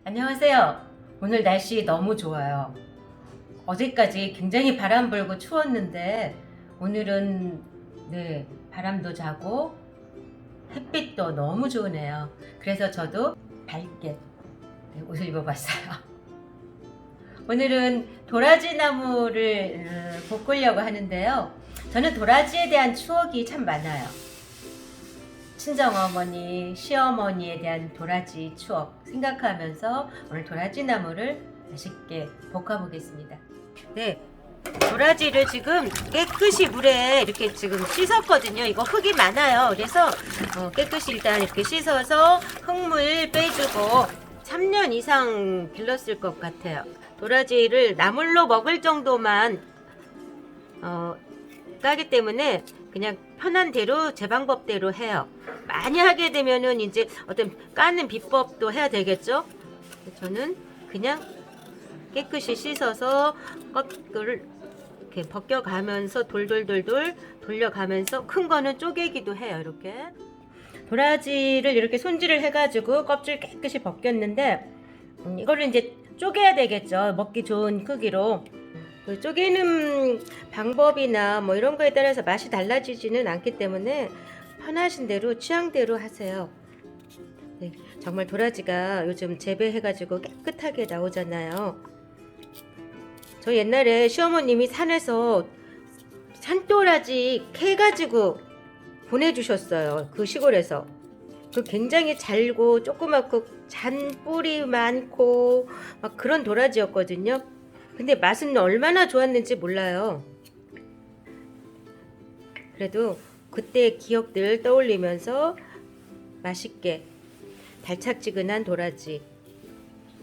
안녕하세요. 오늘 날씨 너무 좋아요. 어제까지 굉장히 바람 불고 추웠는데 오늘은 바람도 자고 햇빛도 너무 좋으네요. 그래서 저도 밝게 옷을 입어봤어요. 오늘은 도라지 나무를 볶으려고 하는데요. 저는 도라지에 대한 추억이 참 많아요. 친정어머니, 시어머니에 대한 도라지 추억 생각하면서 오늘 도라지 나무를 맛있게 볶아보겠습니다. 네, 도라지를 지금 깨끗이 물에 이렇게 지금 씻었거든요. 이거 흙이 많아요. 그래서 깨끗이 일단 이렇게 씻어서 흙물 빼주고 3년 이상 길렀을 것 같아요. 도라지를 나물로 먹을 정도만 까기 때문에 그냥 편한 대로 제 방법대로 해요. 많이 하게 되면은 이제 어떤 까는 비법도 해야 되겠죠? 저는 그냥 깨끗이 씻어서 껍질을 이렇게 벗겨가면서 돌돌돌돌 돌려가면서 큰 거는 쪼개기도 해요. 이렇게 도라지를 이렇게 손질을 해가지고 껍질 깨끗이 벗겼는데 이거를 이제 쪼개야 되겠죠. 먹기 좋은 크기로. 그 쪼개는 방법이나 뭐 이런 거에 따라서 맛이 달라지지는 않기 때문에 편하신 대로 취향대로 하세요. 네, 정말 도라지가 요즘 재배해가지고 깨끗하게 나오잖아요. 저 옛날에 시어머님이 산에서 산도라지 캐가지고 보내주셨어요. 그 시골에서. 그 굉장히 잘고 조그맣고 잔뿌리 많고 막 그런 도라지였거든요. 근데 맛은 얼마나 좋았는지 몰라요. 그래도 그때의 기억들 떠올리면서 맛있게 달짝지근한 도라지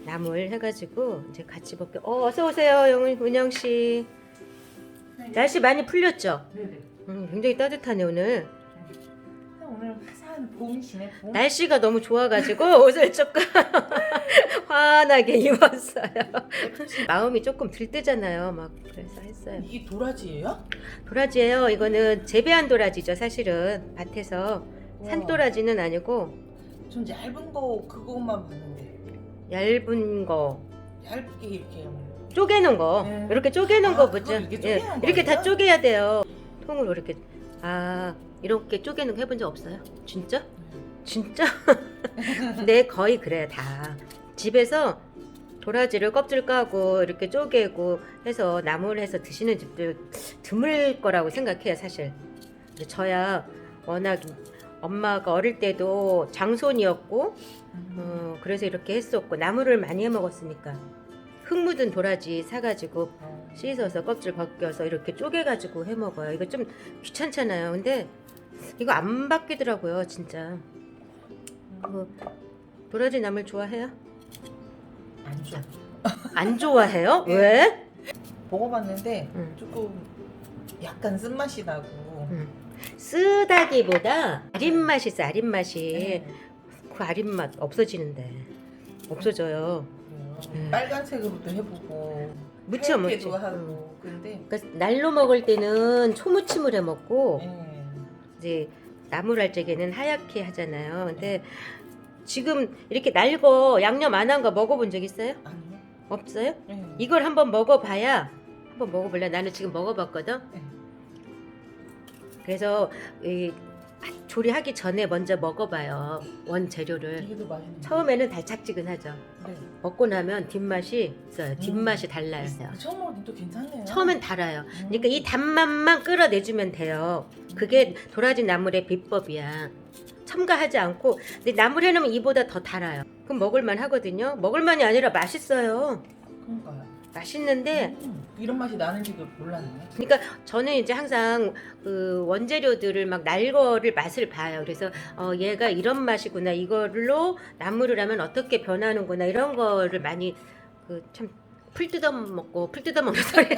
나물 해가지고 이제 같이 먹게. 어서 오세요, 은영 씨. 날씨 많이 풀렸죠? 네네. 굉장히 따뜻하네 오늘. 오늘 화사한 봄이시네. 봄. 날씨가 너무 좋아가지고 옷을 조금 환하게 입었어요. 마음이 조금 들뜨잖아요. 막 그래서 했어요. 이게 도라지예요? 도라지예요. 이거는 재배한 도라지죠. 사실은 밭에서 우와. 산도라지는 아니고 전 얇은 거 그것만 봤는데 얇은 거 얇게 이렇게. 쪼개는 거 네. 이렇게 쪼개는 아, 거 보죠. 그걸 이렇게 쪼개는 이렇게 다 거예요? 쪼개야 돼요. 통으로 이렇게. 이렇게 쪼개는 거 해본 적 없어요? 진짜? 진짜? 네, 거의 그래요. 다 집에서 도라지를 껍질 까고 이렇게 쪼개고 해서 나물 해서 드시는 집들 드물 거라고 생각해요. 사실 근데 저야 워낙 엄마가 어릴 때도 장손이었고 그래서 이렇게 했었고 나물을 많이 해 먹었으니까 흙 묻은 도라지 사가지고 씻어서 껍질 벗겨서 이렇게 쪼개가지고 해 먹어요. 이거 좀 귀찮잖아요. 근데 이거 안 바뀌더라고요, 진짜. 도라지 나물 좋아해요? 안 좋아. 안 좋아해요? 왜? 먹어봤는데 응. 조금 약간 쓴맛이 나고. 쓰다기보다 아린 맛이 있어. 아린 맛이. 네. 그 아린 맛 없어지는데. 없어져요. 그래요. 빨간색으로도 해보고 무쳐 하얗게도 먹지. 하고. 근데 그러니까 날로 먹을 때는 초무침을 해 먹고 예. 이제 나물 할 적에는 하얗게 하잖아요. 근데 지금 이렇게 날거 양념 안 한 거 먹어본 적 있어요? 아니요. 없어요? 예. 이걸 한번 먹어봐야 한번 먹어볼래? 나는 지금 먹어봤거든. 예. 그래서 이 조리하기 전에 먼저 먹어봐요. 원 재료를. 이게 더 맛있는. 처음에는 달짝지근하죠. 네. 먹고 나면 뒷맛이 있어요. 뒷맛이 달라요. 처음 먹을 때도 괜찮네요. 처음엔 달아요. 그러니까 이 단맛만 끌어내주면 돼요. 그게 도라지 나물의 비법이야. 첨가하지 않고. 근데 나물 해놓으면 이보다 더 달아요. 그럼 먹을만 하거든요. 먹을만이 아니라 맛있어요. 그러니까요. 맛있는데 이런 맛이 나는지도 몰랐네. 그러니까 저는 이제 항상 그 원재료들을 막 날거를 맛을 봐요. 그래서 얘가 이런 맛이구나. 이걸로 나물을 하면 어떻게 변하는구나. 이런 거를 많이 참 풀 뜯어 먹고 풀 뜯어 먹는 소리.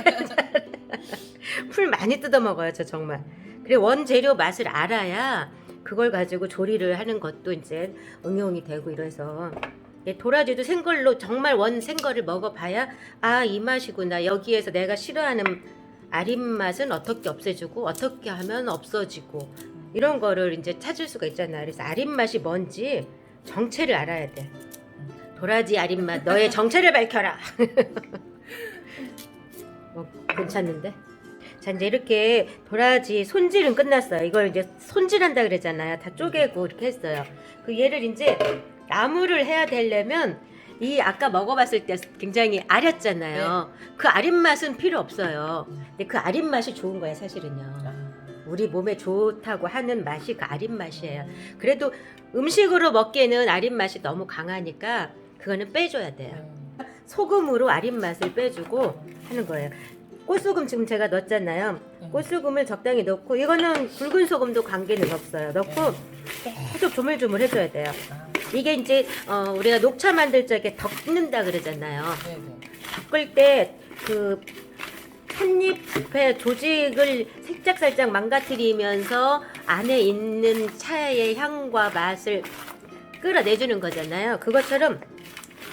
풀 많이 뜯어 먹어요. 저 정말. 그래 원재료 맛을 알아야 그걸 가지고 조리를 하는 것도 이제 응용이 되고 이래서 도라지도 생걸로 정말 원 생거를 먹어봐야 이 맛이구나. 여기에서 내가 싫어하는 아린 맛은 어떻게 없애주고 어떻게 하면 없어지고 이런 거를 이제 찾을 수가 있잖아. 그래서 아린 맛이 뭔지 정체를 알아야 돼. 도라지 아린맛 너의 정체를 밝혀라. 괜찮는데? 자, 이제 이렇게 도라지 손질은 끝났어요. 이걸 이제 손질한다 그러잖아요. 다 쪼개고 이렇게 했어요. 그 얘를 이제 나물을 해야 되려면 이 아까 먹어봤을 때 굉장히 아렸잖아요. 그 아린 맛은 필요 없어요. 근데 그 아린 맛이 좋은 거예요, 사실은요. 우리 몸에 좋다고 하는 맛이 그 아린 맛이에요. 그래도 음식으로 먹기에는 아린 맛이 너무 강하니까 그거는 빼줘야 돼요. 소금으로 아린 맛을 빼주고 하는 거예요. 꽃소금 지금 제가 넣었잖아요. 꽃소금을 적당히 넣고 이거는 굵은 소금도 관계는 없어요. 넣고 계속 조물조물 해줘야 돼요. 이게 이제 우리가 녹차 만들 적에 덮는다 그러잖아요. 덮을 때 그 찻잎의 조직을 살짝 망가뜨리면서 안에 있는 차의 향과 맛을 끌어내주는 거잖아요. 그것처럼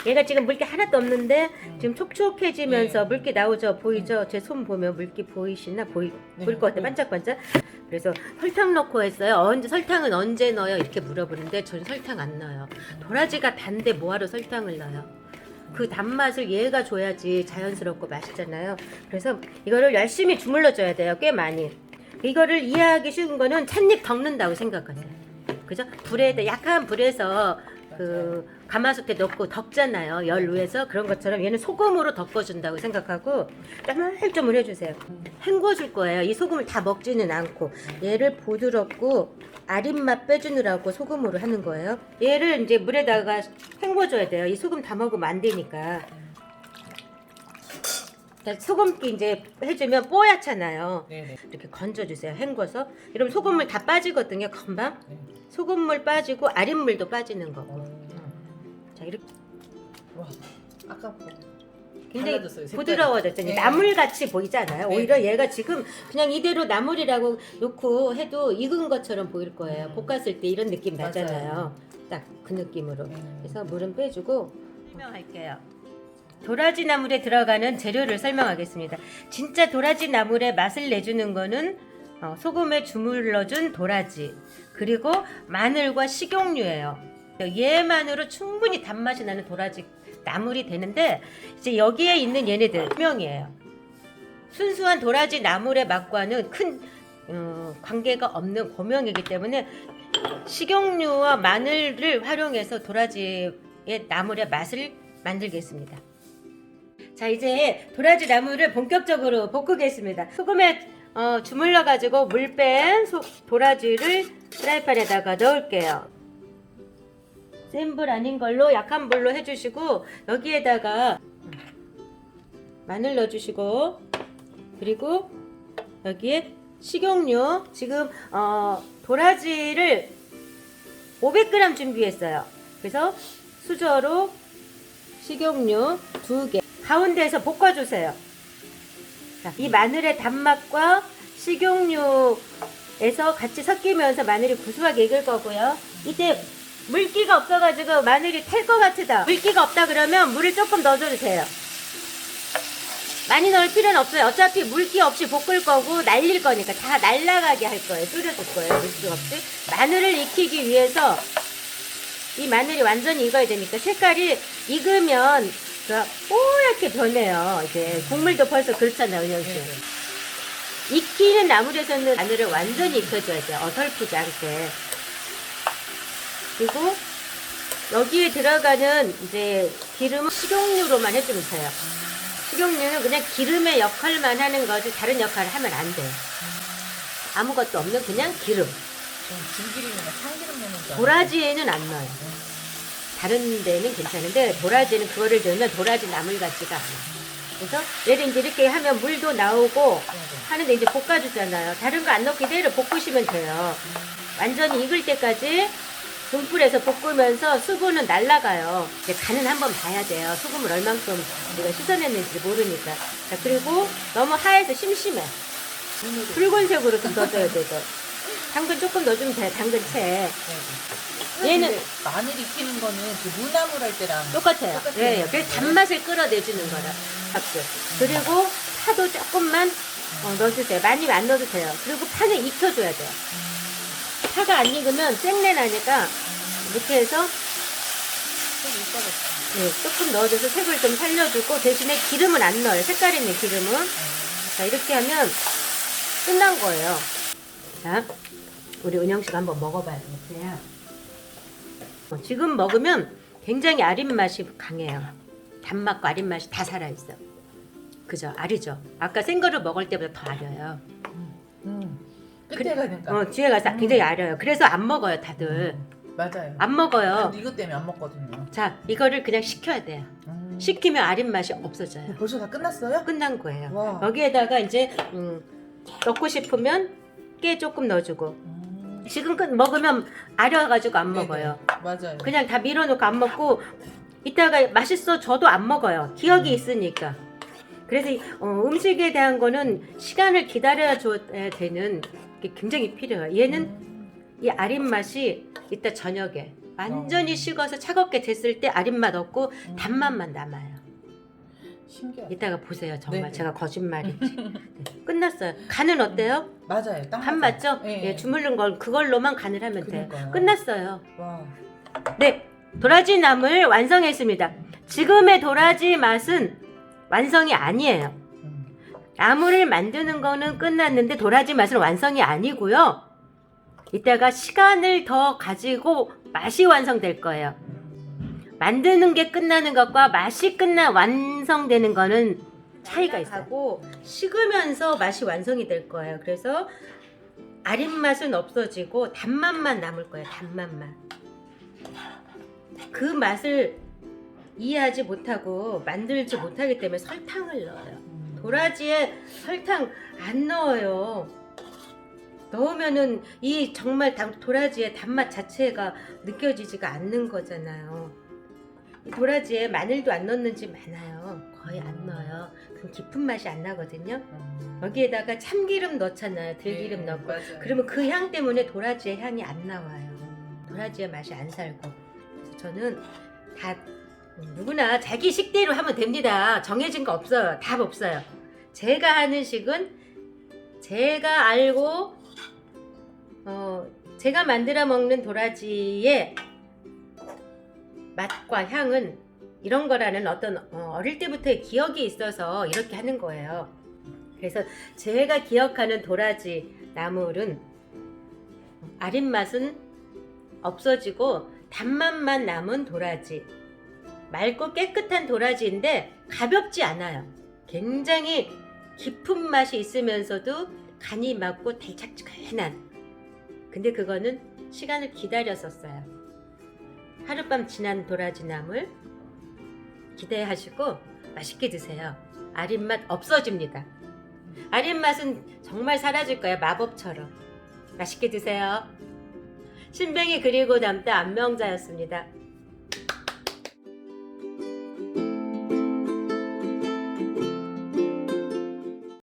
얘가 지금 물기 하나도 없는데 지금 촉촉해지면서 물기 나오죠. 보이죠? 제 손 보면 물기 보이시나? 보일 것 같아. 반짝반짝. 그래서 설탕 넣고 했어요. 설탕은 언제 넣어요? 이렇게 물어보는데 저는 설탕 안 넣어요. 도라지가 단데 뭐하러 설탕을 넣어요? 그 단맛을 얘가 줘야지 자연스럽고 맛있잖아요. 그래서 이거를 열심히 주물러 줘야 돼요. 꽤 많이. 이거를 이해하기 쉬운 거는 찻잎 덮는다고 생각하세요. 그죠? 불에다 약한 불에서 그 가마솥에 넣고 덮잖아요. 열 위에서. 그런 것처럼 얘는 소금으로 덮어준다고 생각하고 쪼물쪼물 해주세요. 헹궈줄 거예요. 이 소금을 다 먹지는 않고 얘를 부드럽고 아린맛 빼주느라고 소금으로 하는 거예요. 얘를 이제 물에다가 헹궈줘야 돼요. 이 소금 다 먹으면 안 되니까. 소금기 이제 해주면 뽀얗잖아요. 이렇게 건져주세요. 헹궈서. 이러면 소금물 다 빠지거든요. 금방. 소금물 빠지고 아린물도 빠지는 거고. 자, 이렇게. 와, 아까 굉장히 달라졌어요, 색깔이. 부드러워졌잖아요. 나물같이 보이지 않아요? 오히려 얘가 지금 그냥 이대로 나물이라고 놓고 해도 익은 것처럼 보일 거예요. 볶았을 때 이런 느낌 나잖아요. 딱 그 느낌으로. 그래서 물은 빼주고 설명할게요. 도라지 나물에 들어가는 재료를 설명하겠습니다. 진짜 도라지 나물의 맛을 내주는 거는 소금에 주물러준 도라지 그리고 마늘과 식용유예요. 얘만으로 충분히 단맛이 나는 도라지 나물이 되는데 이제 여기에 있는 얘네들 고명이에요. 순수한 도라지 나물의 맛과는 큰 관계가 없는 고명이기 때문에 식용유와 마늘을 활용해서 도라지의 나물의 맛을 만들겠습니다. 자, 이제 도라지 나물을 본격적으로 볶겠습니다. 소금에 주물러 가지고 물 뺀 도라지를 프라이팬에다가 넣을게요. 센 불 아닌 걸로 약한 불로 해주시고 여기에다가 마늘 넣어주시고 그리고 여기에 식용유 지금 도라지를 500g 준비했어요. 그래서 수저로 식용유 2개 가운데에서 볶아주세요. 자, 이 마늘의 단맛과 식용유에서 같이 섞이면서 마늘이 구수하게 익을 거고요. 이때 물기가 없어가지고 마늘이 탈 것 같으다. 물기가 없다 그러면 물을 조금 넣어줘도 돼요. 많이 넣을 필요는 없어요. 어차피 물기 없이 볶을 거고 날릴 거니까 다 날라가게 할 거예요. 졸여줄 거예요. 물기 없이. 마늘을 익히기 위해서 이 마늘이 완전히 익어야 되니까 색깔이 익으면 뽀얗게 변해요. 이제 국물도 벌써 그렇잖아요. 은영씨. 익히는 나물에서는 마늘을 완전히 익혀줘야 돼요. 어설프지 않게. 그리고 여기에 들어가는 이제 기름은 식용유로만 해주면 돼요. 식용유는 그냥 기름의 역할만 하는 거지 다른 역할을 하면 안 돼요. 아무것도 없는 그냥 기름. 들기름이나 참기름 넣는 거. 도라지에는 안 넣어요. 다른 데는 괜찮은데 도라지는 그거를 넣으면 도라지 나물 같지가 않아요. 그래서 얘를 이제 이렇게 하면 물도 나오고 하는데 이제 볶아주잖아요. 다른 거 안 넣고 그대로 볶으시면 돼요. 완전히 익을 때까지 중불에서 볶으면서 수분은 날아가요. 이제 간은 한번 봐야 돼요. 소금을 얼만큼 우리가 씻어냈는지 모르니까. 자, 그리고 너무 하얘서 심심해. 붉은색으로 좀 넣어줘야 되죠. 당근 조금 넣어주면 돼요. 당근채. 얘는 마늘 익히는 거는 그 무나물 할 때랑 똑같아요. 예, 그래서 단맛을 끌어내주는 거라. 박수. 그리고 파도 조금만 넣어주세요. 많이 안 넣어도 돼요. 그리고 파는 익혀줘야 돼요. 파가 안 익으면 쨍내 나니까 이렇게 해서 네, 조금 넣어줘서 색을 좀 살려주고 대신에 기름은 안 넣어요. 색깔 있는 기름은. 자, 이렇게 하면 끝난 거예요. 자, 우리 은영 씨가 한번 먹어봐야 되겠어요. 지금 먹으면 굉장히 아린 맛이 강해요. 단맛과 아린 맛이 다 살아있어. 그죠? 아리죠? 아까 생거를 먹을 때보다 더 아려요. 끝에 가니까. 뒤에 가서 굉장히 아려요. 그래서 안 먹어요, 다들. 맞아요. 안 먹어요. 근데 이것 때문에 안 먹거든요. 자, 이거를 그냥 식혀야 돼요. 식히면 아린 맛이 없어져요. 벌써 다 끝났어요? 끝난 거예요. 와. 여기에다가 이제 넣고 싶으면 깨 조금 넣어주고. 지금껏 먹으면 아려가지고 안 네네. 먹어요. 맞아요. 그냥 다 밀어놓고 안 먹고 이따가 맛있어 저도 안 먹어요. 기억이 있으니까. 그래서 음식에 대한 거는 시간을 기다려야 되는 게 굉장히 필요해요. 얘는 이 아린 맛이 이따 저녁에 완전히 식어서 차갑게 됐을 때 아린 맛 없고 단맛만 남아요. 신기하다. 이따가 보세요. 정말 네네. 제가 거짓말인지. 네, 끝났어요. 간은 어때요? 맞아요. 딱 간 맞아요. 맞죠? 예, 예, 주물른 걸 그걸로만 간을 하면 돼요. 그러니까요. 끝났어요. 와. 네, 도라지 나물 완성했습니다. 지금의 도라지 맛은 완성이 아니에요. 나물을 만드는 거는 끝났는데 도라지 맛은 완성이 아니고요. 이따가 시간을 더 가지고 맛이 완성될 거예요. 만드는 게 끝나는 것과 맛이 완성되는 거는 차이가 있어요. 식으면서 맛이 완성이 될 거예요. 그래서 아린 맛은 없어지고 단맛만 남을 거예요. 단맛만. 그 맛을 이해하지 못하고 만들지 못하기 때문에 설탕을 넣어요. 도라지에 설탕 안 넣어요. 넣으면은 이 정말 도라지의 단맛 자체가 느껴지지가 않는 거잖아요. 이 도라지에 마늘도 안 넣는 집 많아요. 거의 안 넣어요. 그럼 깊은 맛이 안 나거든요. 여기에다가 참기름 넣잖아요. 들기름 네, 넣고. 맞아요. 그러면 그 향 때문에 도라지의 향이 안 나와요. 도라지의 맛이 안 살고. 그래서 저는 다 누구나 자기 식대로 하면 됩니다. 정해진 거 없어요. 답 없어요. 제가 하는 식은 제가 알고 제가 만들어 먹는 도라지의 맛과 향은 이런 거라는 어떤 어릴 때부터의 기억이 있어서 이렇게 하는 거예요. 그래서 제가 기억하는 도라지 나물은 아린 맛은 없어지고 단맛만 남은 도라지. 맑고 깨끗한 도라지인데 가볍지 않아요. 굉장히 깊은 맛이 있으면서도 간이 맞고 달짝지근한. 근데 그거는 시간을 기다렸었어요. 하룻밤 지난 도라지 나물 기대하시고 맛있게 드세요. 아린 맛 없어집니다. 아린 맛은 정말 사라질 거예요. 마법처럼. 맛있게 드세요. 신뱅이 그리고 남다 안명자였습니다.